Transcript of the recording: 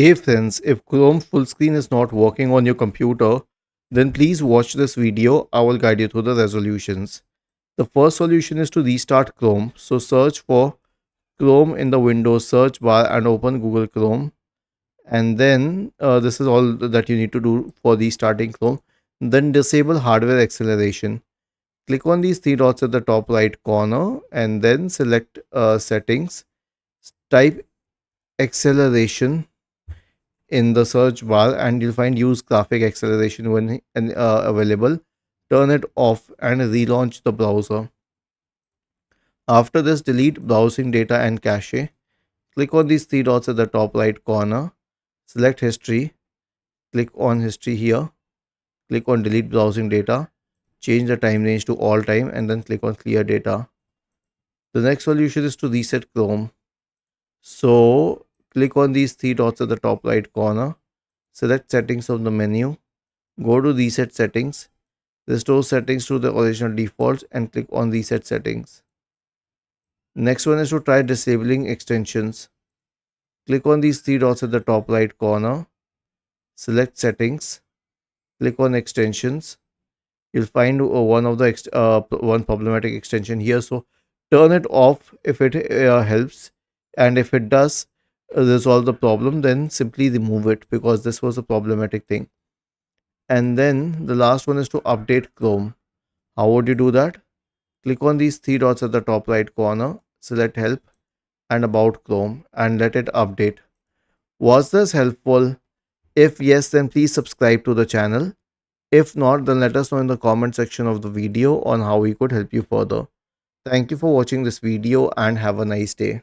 Hey friends, if Chrome full screen is not working on your computer, then please watch this video. I will guide you through the resolutions. The first solution is to restart Chrome. So search for Chrome in the Windows search bar and open Google Chrome. And then this is all that you need to do for restarting Chrome. Then disable hardware acceleration. Click on these three dots at the top right corner and then select settings. Type acceleration in the search bar and you'll find use graphic acceleration when available. Turn it off and relaunch the browser. After this, delete browsing data and cache. Click on these three dots at the top right corner. Select history. Click on history here. Click on delete browsing data. Change the time range to all time and then click on clear data. The next solution is to reset Chrome. So click on these three dots at the top right corner. Select settings from the menu. Go to reset settings. Restore settings to the original defaults and click on reset settings. Next one is to try disabling extensions. Click on these three dots at the top right corner. Select settings. Click on extensions. You'll find one of the one problematic extension here. So turn it off if it helps, and if it does resolve the problem, then simply remove it because this was a problematic thing. And then the last one is to update Chrome. How would you do that? Click on these three dots at the top right corner, select help and about Chrome and let it update. Was this helpful? If yes, then please subscribe to the channel. If not, then let us know in the comment section of the video on how we could help you further. Thank you for watching this video and have a nice day.